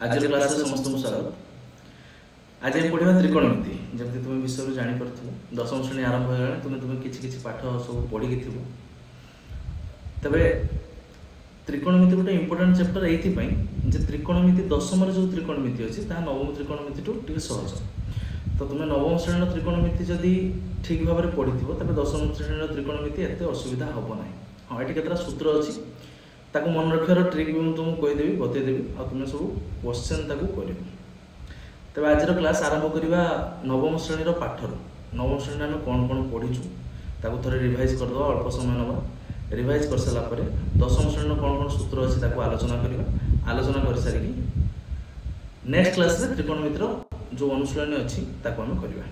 आज क्लास समस्त स्वागत। आज हम पढ़ा त्रिकोणमिति। जमी तुम विषय जापर दशम श्रेणी आरंभ हो तुम्हें किसी पाठ सब पढ़ी थी। तबे त्रिकोणमिति गोटे इंपोर्टाट चैप्टर ये त्रिकोणमिति दशम जो त्रिकोणमिति अच्छी नवम त्रिकोणमिति टे सहज। तो तुम्हें नवम श्रेणी त्रिकोणमिति जदि ठीक भाव में पढ़ी तेज दशम श्रेणी त्रिकोणमिति एत असुविधा हम ना। हाँ ये केतटा सूत्र अच्छी ताको मन रखार ट्रिक भी मुझे तुमको कहीदेवी बतईदेवी आ तुम्हें सब क्वेश्चन ताको कर। तेज आज क्लास आरंभ करवा नवम श्रेणी पाठर। नवम श्रेणी आम कौन कौन पढ़ीचु ताको थोड़े रिवाइज करदे अल्प समय नवा। रिवाइज कर सारापर दशम श्रेणी कौन कौन सूत्र अच्छी ताको आलोचना करवा। आलोचना कर सारी नेक्स्ट क्लास रे त्रिकोणमितिर जो अनुशीलन अच्छी ताको आम करवा।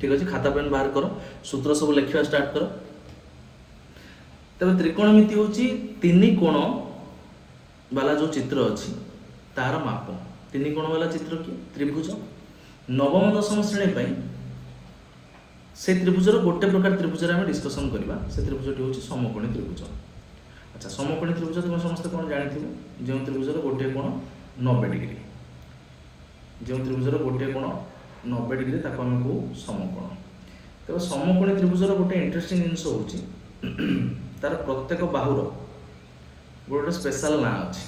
ठीक अच्छे खाता पेन बाहर कर सूत्र सब लिखा स्टार्ट कर। तबे त्रिकोणमिति हूँ तीन कोण वाला जो चित्र अच्छी तार माप। तीन कोण वाला चित्र कि त्रिभुज। नवम दशम श्रेणी से त्रिभुजर गोटे प्रकार त्रिभुज आम डिस्कसन करवा। से त्रिभुजटी हूँ समकोणी त्रिभुज। अच्छा समकोणी त्रिभुज तुम समस्त कौन जानी जो त्रिभुजर गोटे कोण 90 डिग्री। जो त्रिभुजर गोटे कोण 90 डिग्री ताको आम कहू समकोण। तेज समकोणी त्रिभुजर गोटे इंटरेस्टिंग जिनस हूँ तार प्रत्येक बाहुर गोटे स्पेशल ना अच्छी।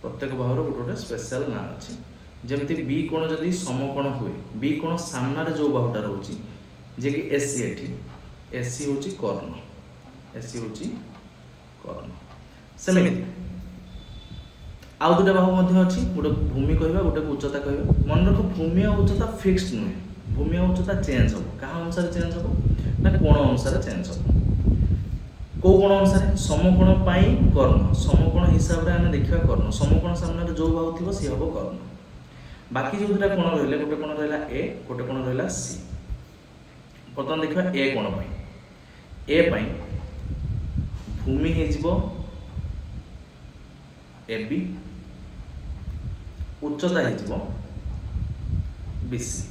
प्रत्येक बाहुर गोटे स्पेशल ना अच्छी। जमती बी कोण जदि समकोण हुए बी कोण सामने जो बाहुटा रोचे जे कि एसी एठी एसी हूँ कर्ण। एसी हूँ कर्ण। सेमिति आउ दुटा बाहु मध्य अच्छी गोटे भूमि कहवा गोटे उच्चता कहवा। मन रख भूमि और उच्चता फिक्स्ड नुहे। भूमि और उच्चता चेंज हम क्या अनुसार चेंज हम ना कोण अनुसार चेंज हम। कौ कोण अनुसार समकोण कर्ण। समकोण हिसाब से आम देखा कर्ण। समकोण सामने जो बाहु थी सी हम कर्ण। बाकी जो दुटा कोण रही गोटे कोण रहा ए गोटे कोण रहा सी। बर्तमान देखा ए कोण ए भूमि हो ए बी उच्चता हो बीसी।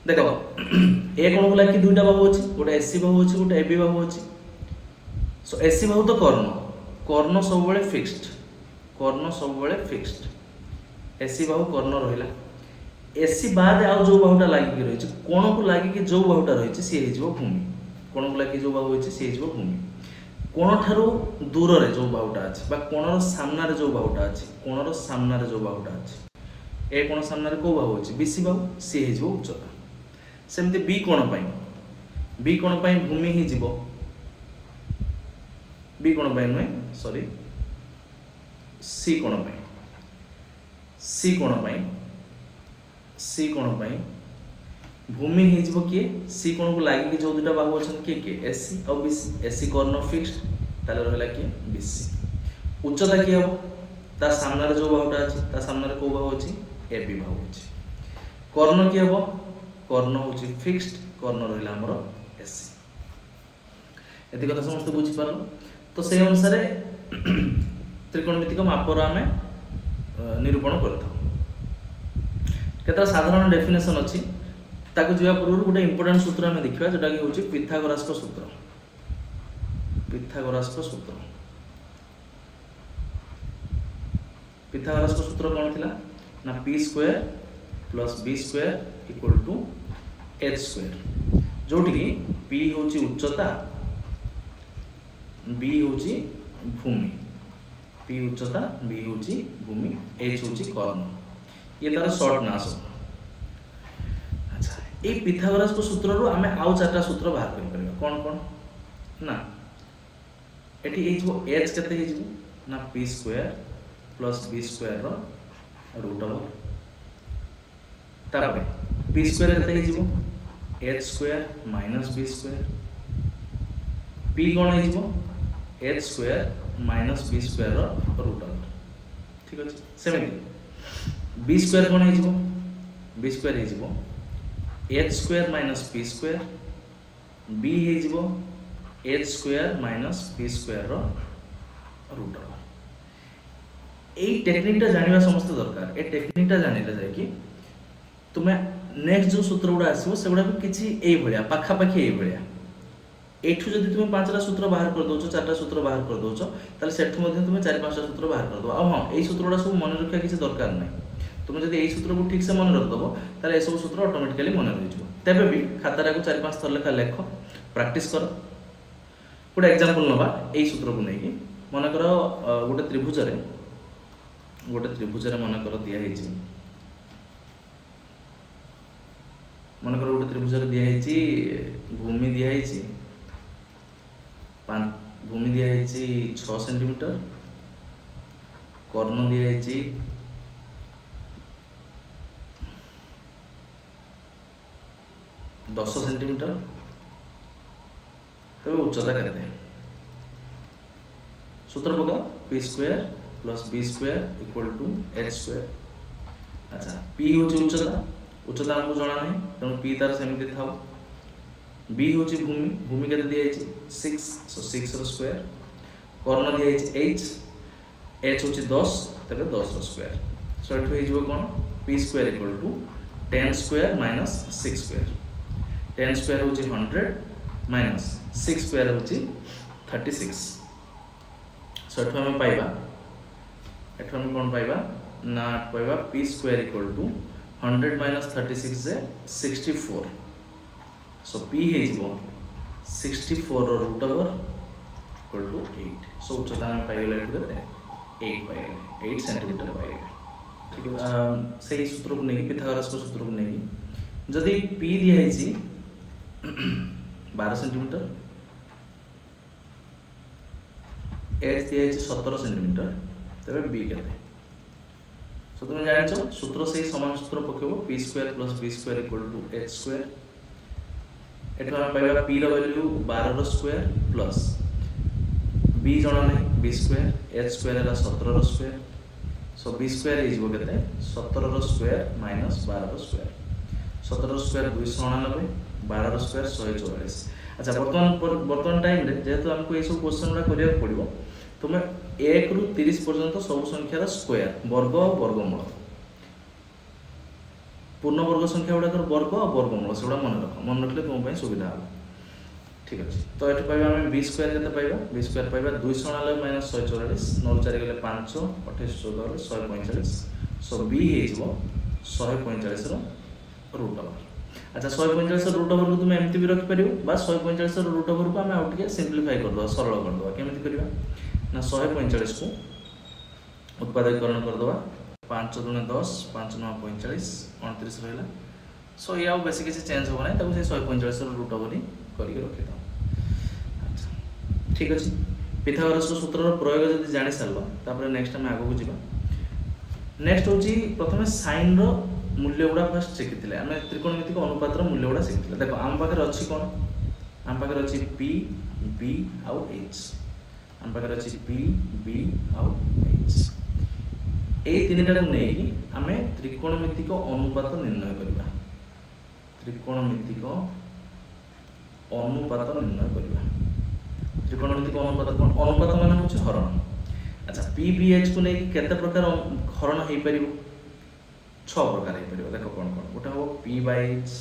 देख ए कोण को लगे दुईटा बाहु अच्छी गोटे एसी बाहु अच्छी गोटे एबी बाहु अच्छी। सो एसी बाहु तो कर्ण। कर्ण सब फिक्स्ड। कर्ण सब फिक्स्ड। एसी बाहु कर्ण रहा। एसी बाद आउ जो बाहुटा लगिक रही कोण को लगिक जो बाहुटा रही सी हो भूमि। कोण को लगिक जो बाहु अच्छी सी हो भूमि। कोण ठारू दूर रे जो बाहुटा अच्छी कोणर सामने जो बाहुटा अच्छी कोणर सामने जो बाहुटा अच्छी ए कोण सामने कौ बाहु अच्छी बीसी बाहु सी हो उच्चता। सेमती बी कोण भूमि ही जीवो बी कोण नुहे सॉरी सी कोण सी कोण भूमि ही जीवो किए सी कोण को लगिक जो दुटा बाहु अच्छा किए किए एसी और बीसी। एसी कर्ण फिक्स्ड ताले रहा किए बीसी। उच्चता किए हम ता सामने जो बाहुटा अच्छी सामने कौ बाहु अच्छी एबी बाहु अच्छी। कर्ण किए हम कर्ण हूँ फिक्स्ड कर्ण रहा आमर एसी। ये कथा समस्त बुझीपार। तो से अनुसार त्रिकोणमितिक मापर आम निरूपण कर साधारण डेफिनेशन अच्छी ताकू जीवा पूर्व गोटे इंपोर्टाट सूत्र आम देखा जोटा कि हूँ पिथागोरास सूत्र। पिथागोरास सूत्र पिथागोरास सूत्र कौन थी ना P square plus B square equal to H square. जोटी पी हूँ उच्चता बी हूँ भूमि। पी उच्चता बी हूँ भूमि एच हूँ कर्ण। ये तार शॉर्ट ना सब। अच्छा ये पिथागोरास सूत्र रू आम आउ 4टा सूत्र बाहर कर कौन कौन ना एटी एच केते ना P square plus B square root over तापर पी स्क्वायर केते H square minus B square. P कौन हो H square minus B square root over. ठीक अच्छे सेमती बी स्क्वायर कौन हो बी स्क्वायर हो H square minus P square. B हो H square minus P square root over. यही टेक्निकटा जानिबा समस्त दरकार। ए टेक्निकटा जानिले जाय कि तुम्हें नेक्स्ट जो सूत्र गुड़ा आसो से गुड़ा किसी यही पाखापाखि यही एठू जदि तुम 5टा सूत्र बाहर कर दोछ 4टा सूत्र बाहर कर दोछ ताले सेठू मध्ये तुम 4-5टा सूत्र बाहर कर दो आ हां एई सूत्रडा सब मन रखा किसी दरकार नहीं तुम जदि एई सूत्र को ठीक से मन रख दबो ताले ए सब सूत्र ऑटोमेटिकली मन रहि जबो तबे भी खाता को 4-5 थर लेखा लेख प्रैक्टिस कर गोटे एग्जांपल नबा एई सूत्र को नेकी मन कर गोटे त्रिभुज रे मन कर दिया हेची मन कर गोटे त्रिभुज रे दिया हेची भूमि दिया हेची भूमि दिया हेची 6 सेंटीमीटर कर्ण दिया हेची 10 सेंटीमीटर तब उच्चता करते सूत्र पका p square plus b square equal to h square अच्छा p होची उच्चता हमको जाना नहीं तेणु p तार सेमती था b होची भूमि केते दिया है 6 सो 6 रो स्क्वायर कर्ण दिया है h होची 10 तबे 10 रो स्क्वायर सो एठो हे जो कोन p square equal to 10 square minus 6 square 10 square होची 100 माइनस 6 स्क्वायर होची 36 सो एठो हम पाइबा एठो हम कोन पाइबा ना पाइबा p square equal to 100 minus 36 जे 64 सो p हे जिवो 64 रो root over equal to 8 so उच्चता हम पाइले एठो 8 पाइले 8 सेंटीमीटर पाइले ठीक है सही सूत्र को नहीं पिथागोरस को सूत्र को नहीं जदी p दिया है जी 12 सेंटीमीटर h दिया है 17 सेंटीमीटर तबे b केते सो तुम जानिछो सूत्र से समान सूत्र पकेबो p square plus b square equal to h square एठो हम पाइबा p रो वैल्यू 12 रो स्क्वायर प्लस b जणा नै b स्क्वायर h स्क्वायर है 17 रो square so b square is केते 17 रो स्क्वायर माइनस 12 रो स्क्वायर 17 रो स्क्वायर 299 12 रो स्क्वायर 144 अच्छा वर्तमान टाइम रे जेहेतु हमको ए सब क्वेश्चन रा करिया पड़िबो तुम 1 रु 30 पर्यंत सब संख्यार स्क्वायर वर्ग और वर्गमूल पूर्ण वर्ग संख्या गुड़ा वर्ग और वर्गमूल से मन रखले तुम सुविधा हो ठीक अच्छे तो ये पाइबा आम बी स्क्वायर के पाइबा बी स्क्वायर पाइबा 299 माइनस 144 9 4 गले 5 28 14 145 सो बी हो 145 रूट ओवर अच्छा 145 रूट ओवर को तुम एमती भी रखि परियो बा 145 रूट ओवर को हम आउट के सिंपलीफाई कर दो सरल कर दो केमिति करबा ना 145 को उत्पादकरण कर दो 5 × 10 5 × 9 45 29 रहला सो या बेसी किसी चेंज हो नै तब से 145 रूट ओवर ही करके रखि दो अच्छा ठीक अछि पिथागोरस को सूत्र रो प्रयोग जदि जानि सारलो तापर नेक्स्ट हम आगो को जिबा नेक्स्ट होची प्रथमे साइन रो मूल्य गुडा फर्स्ट शिखिथिले हम त्रिकोणमितिक अनुपात रो मूल्य गुडा शिखिथिले देखो आम पाखर अछि कोन आम पाखर अछि p b आउ h आम पाखर अछि p b आउ h ए तीनटा को नै आमे त्रिकोणमितिक अनुपात निर्णय करबा त्रिकोणमितिक अनुपात निर्णय करबा त्रिकोणमितिक अनुपात कोन अनुपात माने होछि हरण अच्छा p b h को नै केते प्रकार हरण हेइ परिबो 6 प्रकार हेइ परिबो देखो कोन कोन गोटा हो p by h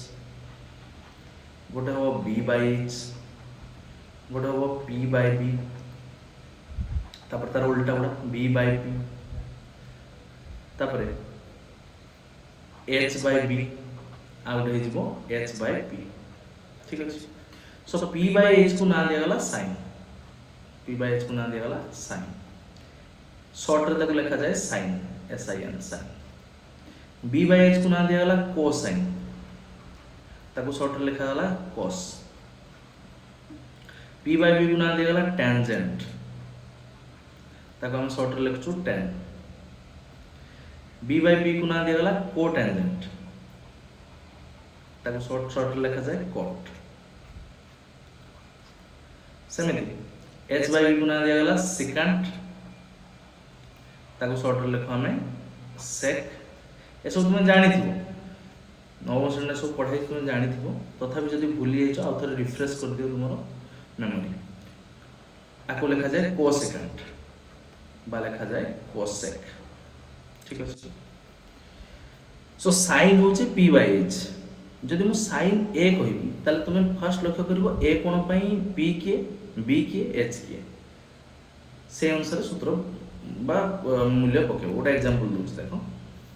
गोटा हो b by h गोटा हो p by b तापर तार उल्टा गोटा b by p तापर h by b आउट हे जिवो h by p ठीक अछि सो p by h को ना दिया गला sin p by h को ना दिया गला sin शॉर्ट रे तक लिखा जाए sin sin sin b by h को ना दिया गला cosine ताको शॉर्ट रे लिखा गला cos p by b को ना दिया गला tangent ताको हम शॉर्ट रे लिखछु tan b by p को ना दिया गला cotangent ताको शॉर्ट रे लिखा जाए cot सेमिति h by b को ना दिया गला secant ताको शॉर्ट रे लिखो हमें sec ए सब तुम जानि थिबो नवम श्रेणी सब पढ़ाई तुम जानि थिबो तथापि जदि भूली जाइछो आ थरे रिफ्रेश कर दियो तुमरो मेमोरी आको लिखा जाए cosecant बा लिखा जाए cosec ठीक अछि सो sin होचे p by h जदि मु sin a कहबी ताले तुम फर्स्ट लक्ष्य करिवो a कोण पई p के b के h के से अनुसार सूत्र बा मूल्य पकेबो। गोटे एग्जांपल दूछ देखो,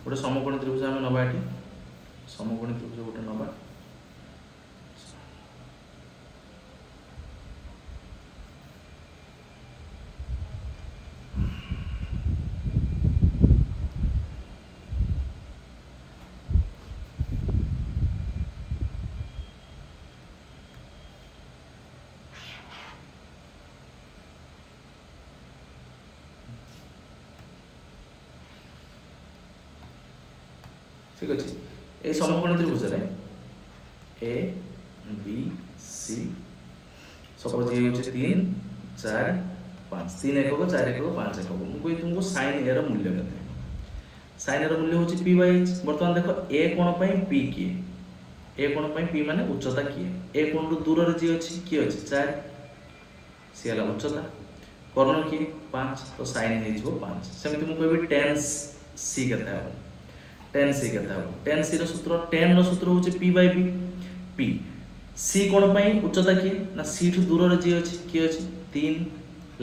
गोटे समकोणी त्रिभुज हम नबा एठी, समकोणी त्रिभुज गोटे नबा, ठीक अच्छे। ये समकोणी त्रिभुज ए बी सी सपोज ये होचे 3 4 5 3 एकक 4 एकक 5 एकक मु कोइ तुमको sin a रो मूल्य केते, sin a रो मूल्य होचे p बाय h। वर्तमान देखो a कोण पई p किए, a कोण पई p माने उच्चता किए, a कोण रु दूर रे जी अछि कि अछि 4 से हला उच्चता, कर्ण किए 5 तो sin हे जो 5। सेमति मु कहबी tan c केते हो, tan c केते हो, tan c रो सूत्र, tan रो सूत्र होचे p by b, p c कोण पई उच्चता किए ना c ठु दूर रे जी अछि कि अछि 3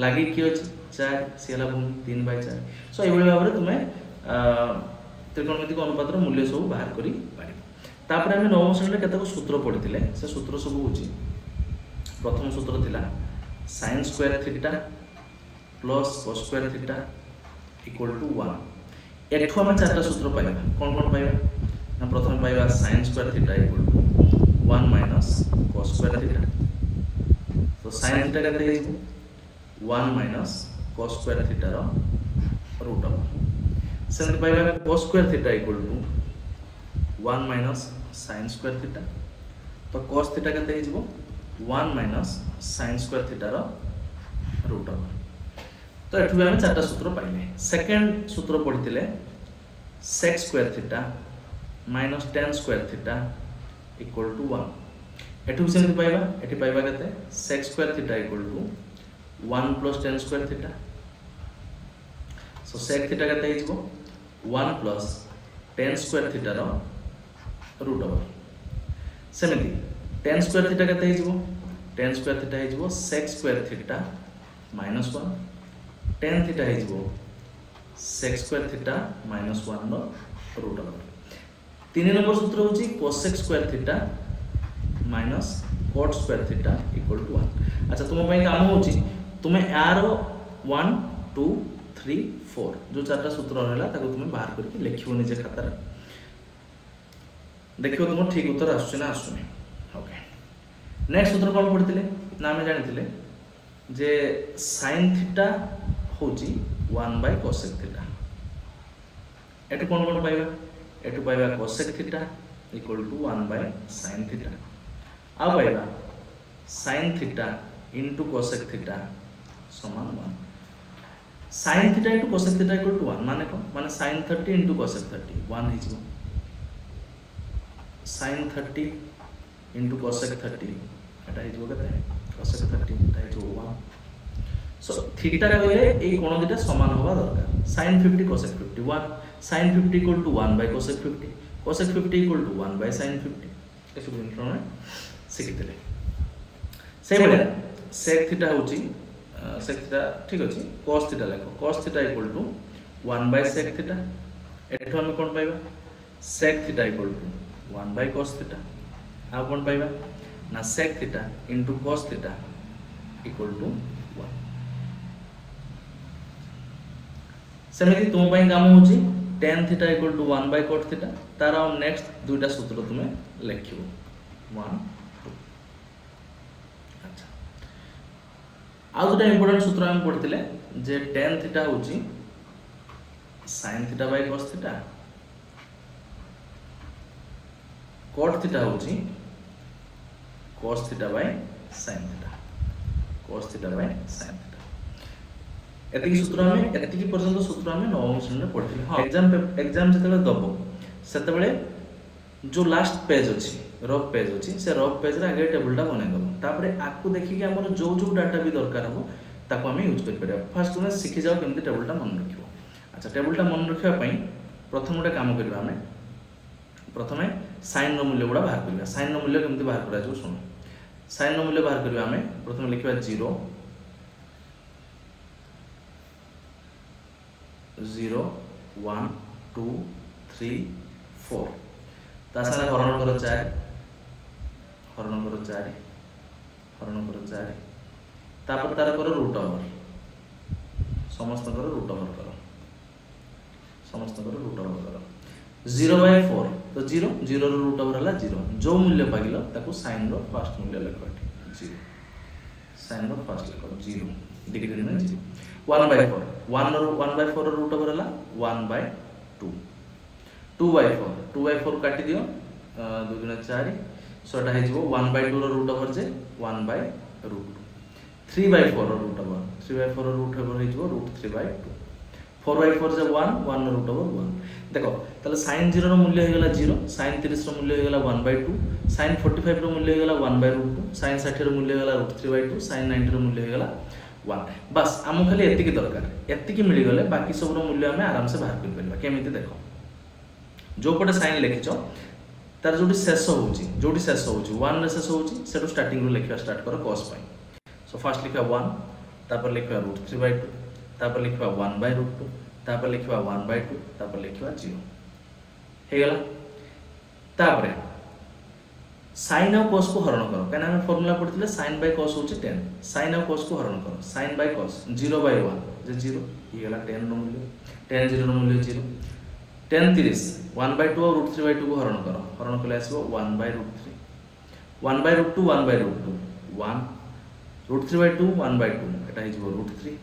लागी कि अछि 4 से हला भूमि 3 बाय 4। सो एबोली भाबरे तुमे त्रिकोणमितिक अनुपातर मूल्य सब बाहर करी पारि। तापर हम नवम श्रेणी केतक सूत्र पढिथिले, से सूत्र सब होची प्रथम सूत्र थिला sin square theta plus cos square theta equal to 1। एठो हम चारटा सूत्र पाइबा, कोन कोन पाइबा ना प्रथम पाइबा sin square theta equal to 1 minus cos square theta, तो sin थीटा केते हेबो 1 माइनस cos स्क्वायर थीटा रो रूट ओवर। सेम पाइबा cos square theta equal to 1 minus sin square theta, तो cos थीटा केते हेबो 1 माइनस sin स्क्वायर थीटा रो root over. तो एठु हम चारटा सूत्र पाइले। सेकंड सूत्र पढिथिले sec square theta minus tan square theta equal to 1। एठु सेमति पाइबा, एठी पाइबा केते sec square theta equal to 1 plus tan square theta. So sec theta केते हिजबो 1 प्लस tan स्क्वायर थीटा रो रूट ओवर। सेमति tan स्क्वायर थीटा केते हिजबो, tan स्क्वायर थीटा हिजबो sec square theta minus 1, tan theta हिजबो sec स्क्वायर थीटा माइनस 1 रो root over. 3 number सूत्र होची cosec square theta minus cot square theta equal to 1। अच्छा तुम पई काम होची तुमे यार 1 2 3 4 जो चारटा सूत्र रहला ताको तुमे बाहर करके लिखियो निजे खाता रे, देखियो तुम ठीक उत्तर आसुछ ना आसुनी। ओके नेक्स्ट सूत्र कोन पढिथिले ना हम जानिथिले जे sin थीटा होची 1 बाय cosec थीटा। एटु कोन कोन पाइबा, एटु पाइबा cosec theta equal to 1 by sin theta, आ पाइबा sin theta into cosec theta समान 1। sin theta into cosec theta equal to 1 माने कोन माने sin 30 इनटू cosec 30 1 हिजो, sin 30 इनटू cosec 30 एटा हिजो केते cosec 30 एटा हिजो 1। सो थीटा कहले ए कोण दुटा समान होबा दरकार, sin 50 cosec 50 1, sin 50 equal to 1 by cosec 50, cosec 50 equal to 1 by sin 50 एसो गुणन सिखितले। से बले sec थीटा होची sec थीटा ठीक अछि, cos थीटा लेखो cos theta equal to 1 by sec theta. एठो हम कोन पाइबा sec theta equal to 1 by cos theta, आ कोन पाइबा ना sec theta into cos theta equal to 1। सेमति तुम पई काम होची tan theta equal to 1 by cot theta, तार नेक्स्ट दुईटा सूत्र तुमे लिखिबो 1 2। अच्छा आ दुटा इंपोर्टेंट सूत्र हम पढिथिले जे tan थीटा होची sin थीटा by cos theta, cot theta होची cos theta by sin theta, cos theta by sin theta. एतिकी सूत्र हमें एतिकी पर्यंत सूत्र हमें नवम श्रेणी में पढ़िथिले। हां एग्जाम जतले दबो सेतबेले जो लास्ट पेज अछि रफ पेज अछि से रफ पेज रे आगे टेबलटा बनै दबो, तापरे आकु देखि कि हमर जो जो डाटा भी दरकार हो ताको हमें यूज कर परिया। फर्स्ट तुमे सिखि जाओ केमति टेबलटा मन रखिबो। अच्छा टेबलटा मन रखिया पई प्रथम गोटे काम करबा हमें प्रथमे साइन रो मूल्य गुड़ा बाहर करबा साइन रो मूल्य केमती बाहर करा जो सुन साइन रो मूल्य बाहर करबा हमें प्रथमे लिखबा 0 0 1 2 3 4 ता सारे हरण करो 4 हरण करो 4 हरण करो 4 तापर तार करो रूट ओवर समस्त करो रूट ओवर करो समस्त करो रूट ओवर करो 0/4 तो 0 0 रो रूट ओवर हला 0 जो मूल्य पाइलो ताको साइन रो फर्स्ट मूल्य लिखो 0 साइन रो फर्स्ट लिखो 0 डिग्री में 0 1/4 1/4 रो रूट ओवर हला 1/2 2/4 2/4 काटी दियो 2 गुना 4 सोटा हे जिवो 1/2 रो रूट ओवर जे 1/√2 3/4 रो रूट ओवर 3/4 रो रूट ओवर हे जिवो √3/2 4/4 जे 1 1 रो रूट ओवर 1 देखो ताले sin 0 रो मूल्य हे गला 0 sin 30 रो मूल्य हे गला 1/2 sin 45 रो मूल्य हे गला 1/√2 sin 60 रो मूल्य हे गला √3/2 sin 90 रो मूल्य हे गला 1 बस आम खाली एति की दरकार एति की मिली गले बाकी सब रो मूल्य हमें आराम से बाहर कर परबा केमिति देखो जो पटे sin लिखिचो तार जोटी शेष होउची 1 रे शेष होउची सेटो स्टार्टिंग रो लिखवा स्टार्ट करो cos पई सो फर्स्ट लिखा 1 तापर लिखवा √3/2 तापर लिखवा 1/√2 तापर लिखवा 1/2 तापर लिखवा 0 हे गला तापर sin और cos को हरण करो काना हम फार्मूला पढ़ितले sin बाय cos होची 10 sin और cos को हरण करो sin बाय cos 0/1 जे 0 हे गला 10 रो मूल्य 10 0 रो मूल्य 0 10 30 1/2 और √3/2 को हरण करो हरण कले आसीबो 1/√3 1/√2 1/√2 1 √3/2 1/2 एटा हे जिवो √3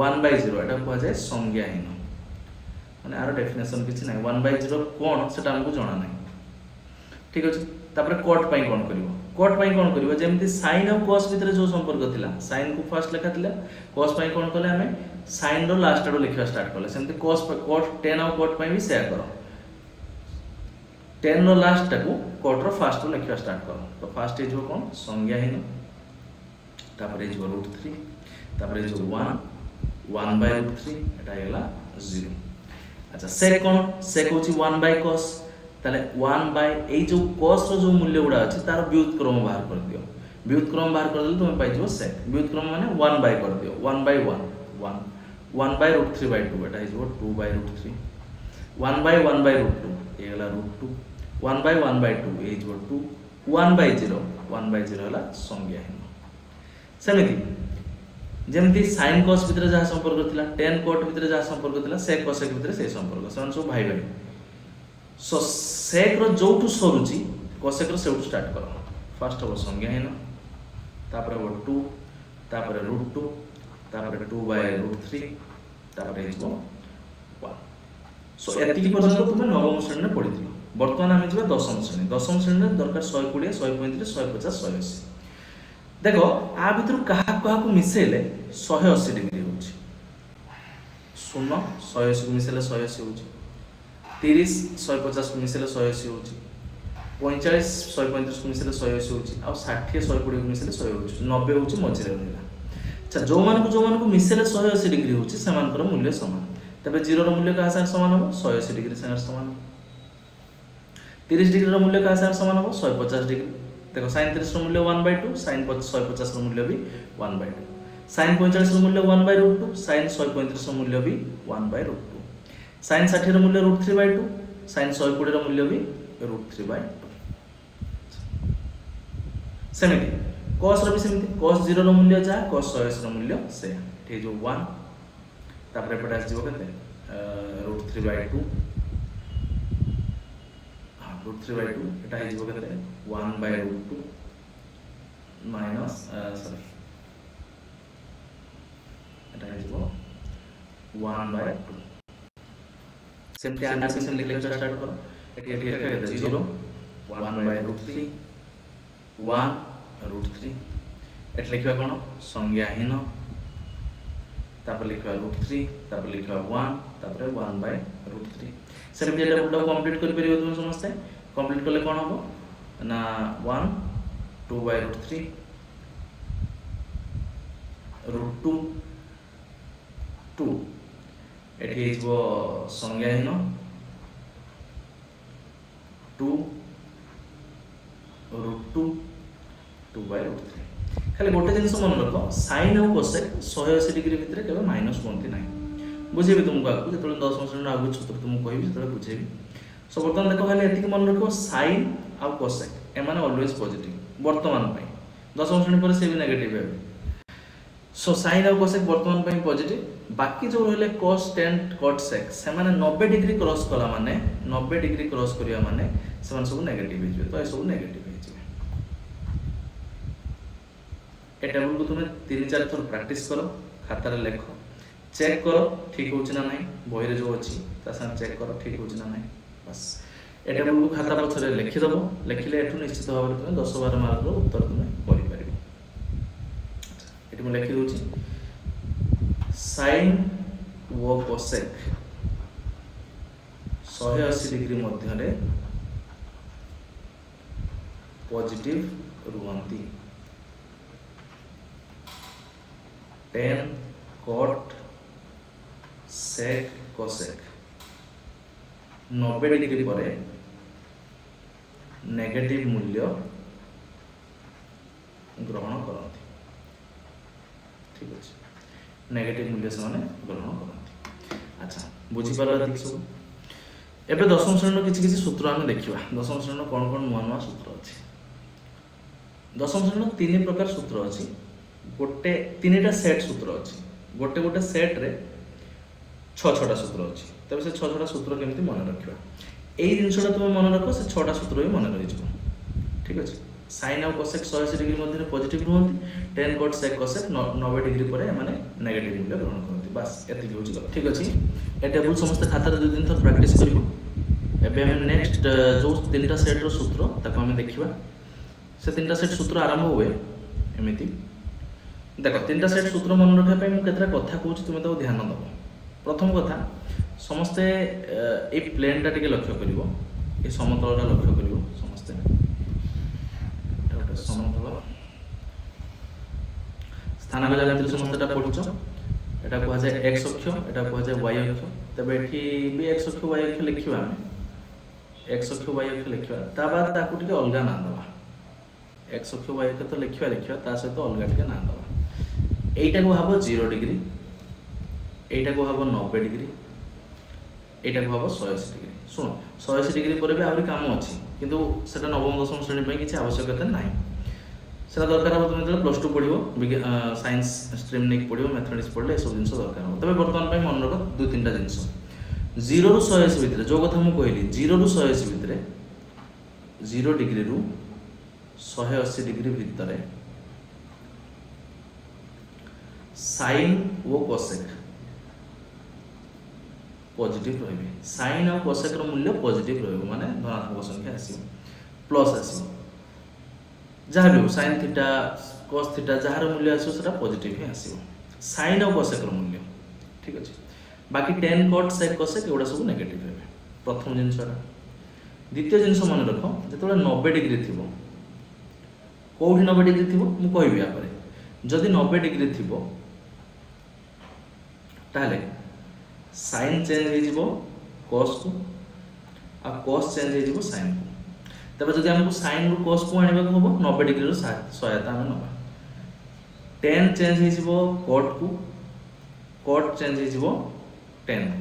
1/0 एटा को जाय संज्ञाहीन माने आरो डेफिनेशन किछि नै 1/0 कोन सेटा हमकु जणा नै ठीक अछि तापर कोट पई कोन करिवो जेमति sin और cos भितरे जो संपर्क थिला sin को फर्स्ट लिखा थिला cos पई कोन कले हमें sin रो लास्ट आडो लिखा स्टार्ट करले सेमति cos 10 और cot पई भी शेयर करो 10 रो लास्ट को cot रो फर्स्ट रो लिखा स्टार्ट करो तो फर्स्ट हे जो कोन संज्ञाहीन तापर हे जो √3 तापर हे जो 1/√3 एटा हेला 0 अच्छा सेक कोन सेक होची 1/cos ताले 1/ ए जो cos रो जो मूल्य उडा अछि तार व्युत्क्रम बाहर कर दियो व्युत्क्रम बाहर कर देले तुम पाइ जो सेक व्युत्क्रम माने 1/ कर दियो 1/1 1/√3/2 एटा हे जो 2/√3 1/1/√2 ए हेला √2 1/1/2 ए जो 2 1/0 हला संज्ञाहीन सेमिति जेमति sin cos भितर जा संपर्क थिला 10 cot भितर जा संपर्क थिला sec cosec भितर से संपर्क सन सब भाई भाई सो sec रो जोटू सरुची cosec रो सेउटू स्टार्ट करो फर्स्ट हो संज्ञाहीन तापर हो 2 तापर √2 तापर 2/√3 तापर हेजो 1 सो एति पर्यंत तुमे नवम श्रेणी में पढिथिलो वर्तमान हम जिबा दशम श्रेणी में दरकार 120 135 150 180 देखो आ भितर कहा को मिसेले 180 डिग्री होची 0 180 को मिसेले 180 होची 30 150 को मिसेले 180 होची 45 135 को मिसेले 180 होची आ 60 120 को मिसेले 100 होची 90 होची मझिरे रहला अच्छा जो मान को मिसेले 180 डिग्री होची समान कर मूल्य समान तबे 0 रो मूल्य का साथ समान हो 180 डिग्री संग समान 30 डिग्री रो मूल्य का साथ समान हो 150 डिग्री देखो sin 30 रो मूल्य 1/2 sin 150 रो मूल्य भी 1/2 sin 45 रो मूल्य 1/√2 sin 135 रो मूल्य भी 1/√2 sin 60 रो मूल्य √3/2 sin 120 रो मूल्य भी √3/2 सेमिति cos रो भी सेमिति cos 0 रो मूल्य जा cos 180 रो मूल्य से ठीक जो 1 तापर पटास जीवो केते √3/2 √3/2 एटा हे जीवो केते 1/√2 माइनस सॉरी एटा हे जीवो 1/2 सिंपली एनालिसिस लिख लेक्चर स्टार्ट करो एटी केते 0 1/√3 1/√3 एट लिखबा कोन संज्ञाहीन तापर लिखबा √3 तापर लिखबा 1 तापर 1/√3 सेम जेटा बुडो कंप्लीट कर परियो तुम समझते कंप्लीट करले कोन हो ना 1 2/√3 √2 2 एठी हिजबो संज्ञाहीन 2 2/√3 खाली गोटे जिन मन रख साइन आउ कोसेक 180 डिग्री भितर केवल माइनस हुआ ना बुझेबी तुमको आगे जो 10 श्रेणी आगे सूत्र तुमको कहबी जो बुझेबी सो बर्तमान देख खाली एति मन रख साइन आउ कोसेक एमाने ऑलवेज पॉजिटिव वर्तमान 10 श्रेणी पर से भी नेगेटिव है सो साइन आउ कोसेक वर्तमान पॉजिटिव बाकी जो रहिले cos tan cot sec से माने 90 डिग्री क्रॉस कला माने 90 डिग्री क्रॉस करिया माने से माने सब नेगेटिव हो जिवे तो ए सब नेगेटिव हो जिवे ए टेबल को तुम 3-4 थर प्रैक्टिस करो खाता रे लिखो चेक करो ठीक होची ना नहीं बही रे जो अछि ता संग चेक करो ठीक होची ना नहीं बस ए टेबल को खाता पछरे लिखि दबो लिखिले एठु निश्चित भाबरे तुम 10-12 मार्क रो उत्तर तुम करि परिबो एठु मैं लिखि दोची साइन व कोसेक 180 डिग्री मध्य पॉजिटिव रुहंती tan cot sec cosec 90 degree पर नेगेटिव मूल्य ग्रहण करती ठीक अच्छे नेगेटिव मूल्य से ग्रहण करती अच्छा बुझीपार ठीक सब एवं 10म श्रेणी किसी सूत्र आम देखा 10म श्रेणी कौन कौन नुआ नुआ सूत्र अच्छे 10म श्रेणी 3 प्रकार सूत्र अच्छी गोटे 3टा सेट सूत्र अच्छी गोटे गोटे सेट रे 6-6टा सूत्र अच्छी तब से 6-6टा सूत्र केमती मन रखा यही जिनसा तुम मन रख से 6टा सूत्र भी मन रही ठीक अच्छे साइन आउ कोसेक 180 डिग्री मध्य पॉजिटिव रुहंती tan cot sec cosec 90 degree पर माने नेगेटिव मूल्य ग्रहण करती बस एति होची ठीक अछि ए टेबल समस्त खाता रे 2-3 थर प्रैक्टिस करिवो एबे हम नेक्स्ट जो 3टा सेट रो सूत्र ताको हम देखिबा से 3टा सेट सूत्र आरंभ हुए एमिति देखो 3टा सेट सूत्र मन रखा पई मु केतरा कथा कहूची तुमे तो ध्यान दबो प्रथम कथा समस्ते ए प्लेनटा टिके लक्ष्य करिवो ए समतलटा लक्ष्य करिवो समस्ते समतल स्थानांक जानते समस्तटा पढुछ एटा कहआ जाय x अक्ष एटा कहआ जाय y अक्ष तबे एठी भी x अक्ष y अक्ष लिखिबा हम x अक्ष y अक्ष लिखिबा ता बाद ताकू टिके अलगा नाम दबा x अक्ष y अक्ष तो लिखिबा ता सहित अलगा टिके नाम दबा एटा को हबो 0 डिग्री एटा को हबो 90 डिग्री एटा को हबो 180 डिग्री सुनो 180 डिग्री पर भी आउरी काम अछि किंतु सेटा नवम दशम श्रेणी पे किछि आवश्यकता नाही सेटा दरकार हो तुम प्लस 2 पढिबो साइंस स्ट्रीम नेक पढिबो मैथमेटिक्स पढले सब जिंस दरकार हो तबे वर्तमान पे मन रख 2-3टा जिंस 0 रु 180 भितर जो कथा मु कहली 0 रु 180 भितर 0 डिग्री रु 180 डिग्री भितर साइन वो कोसेक पॉजिटिव रहिबे साइन और कोसेक रो मूल्य पॉजिटिव रहिबो माने धनात्मक संख्या आसीबो प्लस आसीबो जहाँ भी साइन थीटा cos थीटा जहाँ मूल्य आसीबो सेटा पॉजिटिव ही आसीबो साइन और कोसेक रो मूल्य ठीक अछि बाकी tan cot sec cosec एवडा सब नेगेटिव हेबे प्रथम जिंसरा द्वितीय जिंस मन रखो जेतोले 90 डिग्री थिबो कोठी 90 डिग्री थिबो मु कहबी या परे जदि 90 डिग्री थिबो ताले साइन चेंज हो जिवो cos को आ cos चेंज हो जिवो sin को तबे जदि हमको sin रु cos को आनिबा को हबो 90 डिग्री रो सहायता हम नबा tan चेंज हो जिवो cot को cot चेंज हो जिवो tan को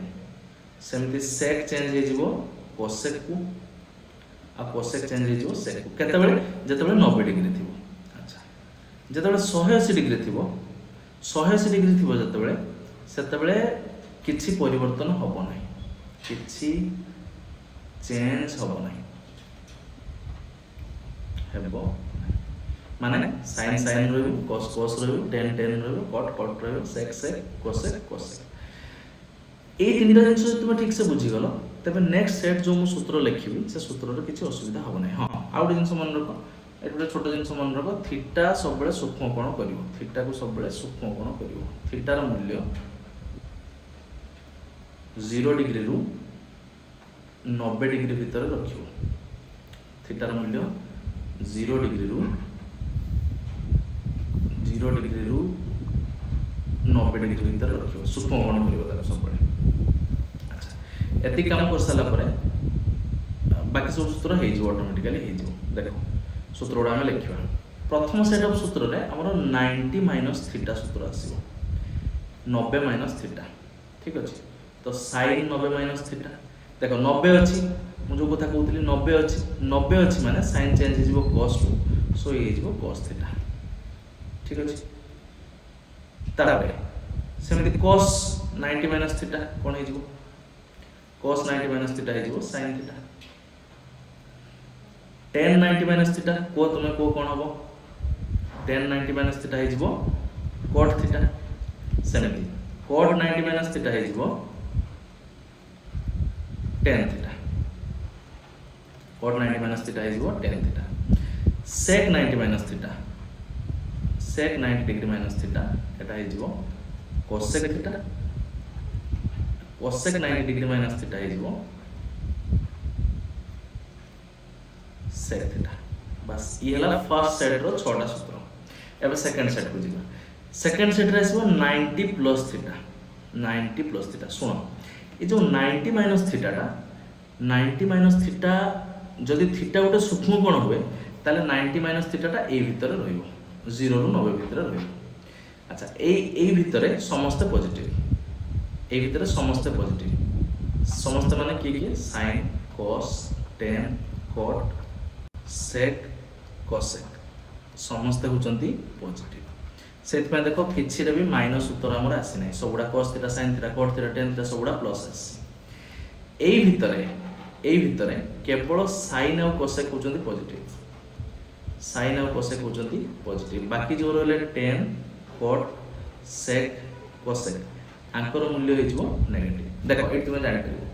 सेमति sec चेंज हो जिवो cosec को आ cosec चेंज हो जिवो sec को केतेबेले जेतेबेले 90 डिग्री थिबो अच्छा जेतेबेले 180 डिग्री थिबो 180 डिग्री थिबो जेतेबेले सेतेबेले किछि परिवर्तन होबो नाही किछि चेंज होबो नाही हेबो माने sin sin रहबो cos cos रहबो tan tan रहबो cot cot रहबो sec sec cosec cosec ए तीनटा जिंस तुम ठीक से बुझी गलो तबे नेक्स्ट सेट जो मु सूत्र लिखिबी से सूत्र रे किछि असुविधा होबो नाही हां आउ जिंस मन रखो एटा छोट जिंस मन रखो थीटा सब बेले सूक्ष्म कोण करिवो थीटा को सब बेले सूक्ष्म कोण करिवो थीटा रो मूल्य 0 डिग्री रु 90 डिग्री भीतर रखियो थीटा रो मूल्य 0 डिग्री रु 90 डिग्री भीतर रखियो सूक्ष्म कोण करिवो तार सब बेले अच्छा एति काम कर साला परे बाकी सब सूत्र हो ऑटोमेटिकली हो। देख सूत्र गुड़ा आम लिखा प्रथम सेट अफ सूत्र में आमर 90 माइनस थीटा सूत्र आसो 90 माइनस थीटा ठीक अच्छे। तो साइन 90 माइनस थीटा देख 90 अच्छी मुझे कथा कहती 90 अच्छी 90 अच्छी माने साइन चेंज हो कॉस टू सो ये कॉस थीटा ठीक अच्छे। तापर सेमती कॉस 90 माइनस थीटा कौन हो कॉस 90 माइनस थीटा हो sine theta tan 90 minus theta को तुम्हें को कौन हम tan 90 माइनस थीटा हो cot थीटा सेमती cot 90 माइनस थीटा हो tan theta cot 90 minus theta हो tan theta sec 90 minus theta sec 90 degree minus theta एटा हो cosec theta cosec 90 degree minus theta हो sec थीटा। बस ये हला फर्स्ट सेट रो 6टा सूत्र। एबे सेकंड सेट को जिबा सेकंड सेट रे आसबो 90 प्लस थीटा 90 प्लस थीटा सुनो ये जो 90 माइनस थीटा टा 90 माइनस थीटा जदि थीटा गोटे सूक्ष्म कोण हुए ताले 90 माइनस थीटा टा ए भितर रहइबो 0 रु 90 भितर रहइबो। अच्छा ए भितर समस्त पॉजिटिव ए भितर समस्त पॉजिटिव समस्त माने की sin cos tan cot sec cosec समस्त होचंती पॉजिटिव सेत में देखो किछि रे भी माइनस उत्तर हमर आसी नै सबुडा cos theta sin theta cot theta tan theta सबुडा प्लस आसी एई भितरे केवल sin और cosec होचंती पॉजिटिव sin और cosec होचंती पॉजिटिव बाकी जो रहले tan cot sec cosec आंकर मूल्य हेजबो नेगेटिव। देखो एट तुम जानि परिबो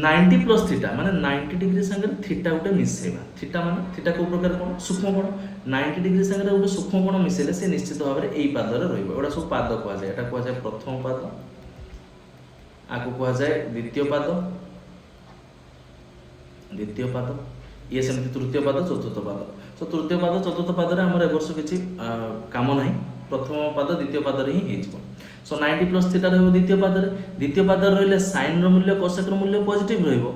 90 प्लस थीटा माने 90 डिग्री संगे थीटा उटे मिसेबा थीटा माने थीटा को प्रकार कोन सूक्ष्म कोण 90 डिग्री संगे उटे सूक्ष्म कोण मिसेले से निश्चित भाव रे एई पाद रे रहइबो। एडा सब पाद को जाय एटा को जाय प्रथम पाद आको को जाय द्वितीय पाद ये सेमति तृतीय पाद चतुर्थ पाद। तो तृतीय पाद चतुर्थ पाद रे हमर ए वर्ष किछि काम नाही प्रथम पाद द्वितीय पाद रे ही हेजबो। सो 90 प्लस थीटा रहइबो द्वितीय पाद रे रहले sin रो मूल्य cosec रो मूल्य पॉजिटिव रहइबो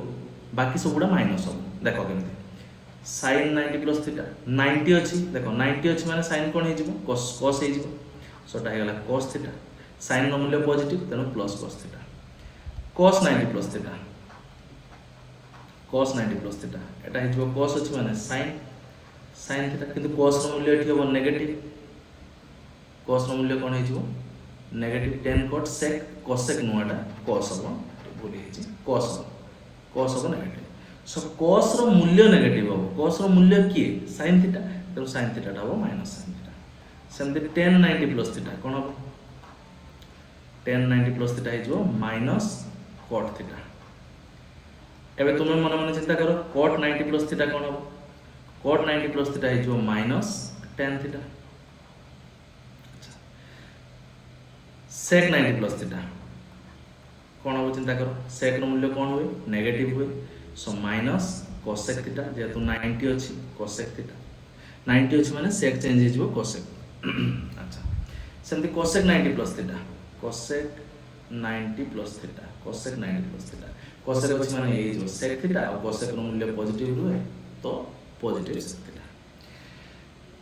बाकी सब गुडा माइनस हो। देखो केमति sin 90 प्लस थीटा 90 अछि देखो 90 अछि माने sin कोन हेजिबो cos हेजिबो सो टा हेगला cos थीटा sin रो मूल्य पॉजिटिव तेनो plus cos theta cos 90 plus theta एटा हेजिबो cos अछि माने sin थीटा किंतु cos रो मूल्य एठी हो नेगेटिव cos रो मूल्य कोन हेजिबो negative tan cot sec cosec नुआटा cos हो भूल हेछि cos हो नेगेटिव सो cos रो मूल्य नेगेटिव हो cos रो मूल्य की sin थीटा तो sin थीटा टा हो minus sin theta सेमते tan 90 plus theta कोन हो tan 90 प्लस थीटा हेजो माइनस cot थीटा। एबे तुमे मन चिंता करो cot 90 प्लस थीटा कोन हो cot 90 प्लस थीटा हेजो minus tan theta sec 90 plus theta कौन हम चिंता करो sec रो मूल्य कौन हुए नेगेटिव हुए सो माइनस cosec थीटा जेतु 90 अछि cosec थीटा 90 अछि माने sec चेंज हिजो cosec। अच्छा सेमति cosec 90 plus theta cosec 90 plus theta cosec अछि माने ए जो sec थीटा और cosec रो मूल्य पॉजिटिव हुए तो पॉजिटिव sec थीटा।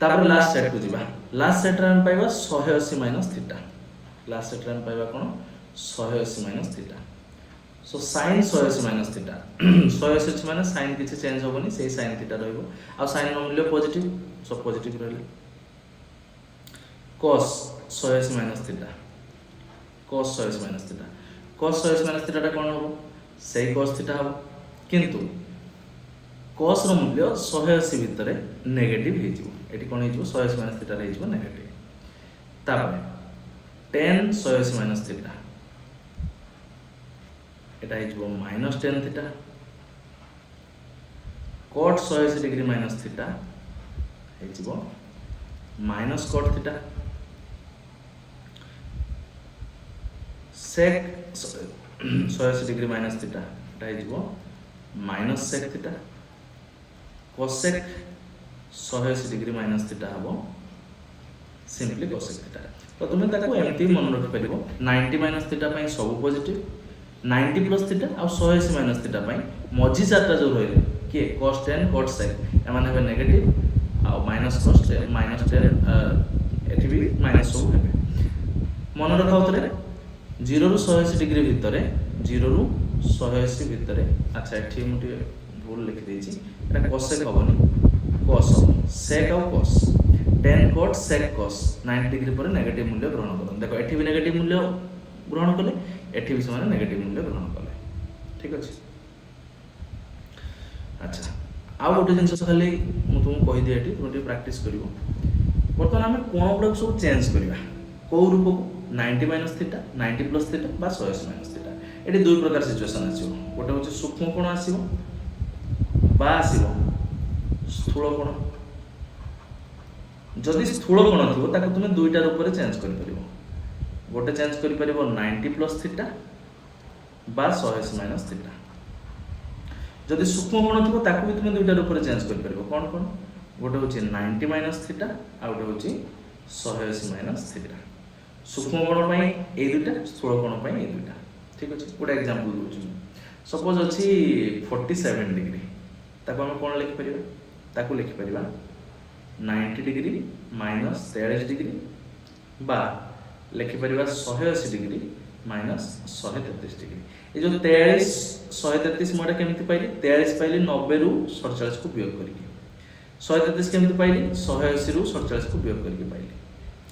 तापर लास्ट सेट को जिबा लास्ट सेट रे हम पाइबा 180 माइनस थीटा लास्ट सेट रे हम पाइबा कोन 180 minus theta so sin 180 minus theta 180 माने sin किछि चेंज होबनी सेही sin थीटा रहइबो आ sin रो मूल्य पॉजिटिव सब पॉजिटिव रहले cos 180 minus theta cos 180 minus theta टा कोन होबो सेही cos थीटा होबो किंतु cos रो मूल्य 180 भितरे नेगेटिव हेजिबो एटी कोन हेजिबो 180 माइनस थीटा हेजिबो नेगेटिव। तापर tan 180 माइनस थीटा एटा हेजिबो minus tan theta cot 180 degree minus theta हेजिबो minus cot theta sec 180 degree minus theta एटा हेजिबो minus sec theta cosec 180 degree minus theta हबो सिंपली cosec थीटा। तो तुम्हें ताको एमती मन रखि परिबो 90 माइनस थीटा पई सब पॉजिटिव 90 प्लस थीटा और 180 माइनस थीटा पई मझी चार्टा जो रही किए cos 10 cot sec एमाने हेबे नेगेटिव आ माइनस cos 10 माइनस 10 एठी भी माइनस सब हेबे मन रखा उतरे 0 रु 180 डिग्री भितरे 0 रु 180 भितरे अच्छा एठी मुटे भूल लिखि देछि एटा cos sec हबनी cos sec और cos 10 cot sec cos 90 degree पर नेगेटिव मूल्य ग्रहण करन देखो एठी भी नेगेटिव मूल्य ग्रहण कले एठी भी समान नेगेटिव मूल्य ग्रहण कले ठीक अछि अच्छा आ गोटे जिनस खाली मु तुम कहि दे एठी तुम प्रैक्टिस करिवो बर्तमान हम कोण गुडा सब चेंज करिवा को रूप को 90 माइनस थीटा 90 प्लस थीटा बा 180 माइनस थीटा एठी दुई प्रकार सिचुएशन आसीबो गोटे होची सूक्ष्म कोण आसीबो बा आसीबो स्थूल कोण जदि स्थूल कोण थिबो ताको तुमे दुईटा रूप रे चेंज करि परिबो गोटे चेंज करि परिबो 90 प्लस थीटा बा 180 माइनस थीटा जदि सूक्ष्म कोण थिबो ताको भी तुमे दुईटा रूप रे चेंज करि परिबो कोन कोन गोटे होची 90 माइनस थीटा आ गोटे होची 180 माइनस थीटा सूक्ष्म कोण पई ए दुईटा स्थूल कोण पई ए दुईटा ठीक अछि गोटे एग्जांपल दोछु सपोज अछि 47 डिग्री ताको हम कोन लिखि परिबा ताको लिखि परिबा 90 डिग्री माइनस 43 डिग्री बा लिखि परिबा 180 डिग्री माइनस 133 डिग्री ये जो 43 133 मोडे केमिति पाइली 43 पाइली 90 रु 47 को वियोग करके 133 केमिति पाइली 180 रु 47 को वियोग करके पाइली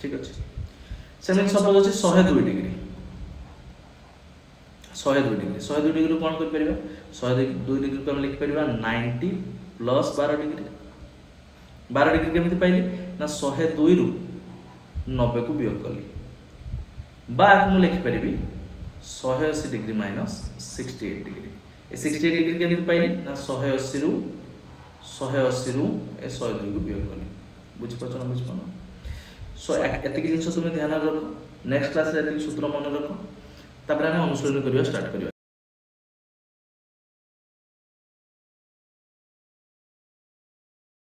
ठीक अछि सेमेन सपोज अछि 102 डिग्री 102 डिग्री कोन कर परिबा 102 डिग्री को हम लिखि परिबा 90 प्लस 12 डिग्री 12 डिग्री केमिति पाइली ना 102 रु 90 को वियोग कली बा मु लिखि परिबी 180 डिग्री माइनस 68 डिग्री ए 68 डिग्री केमिति पाइली ना 180 रु ए 102 को वियोग कली बुझि पछन बुझि पनो सो एतिक जिंस तुमे ध्यान रखो नेक्स्ट क्लास रे एतिक सूत्र मन रखो तापर हम अनुसरण करिया स्टार्ट करिया।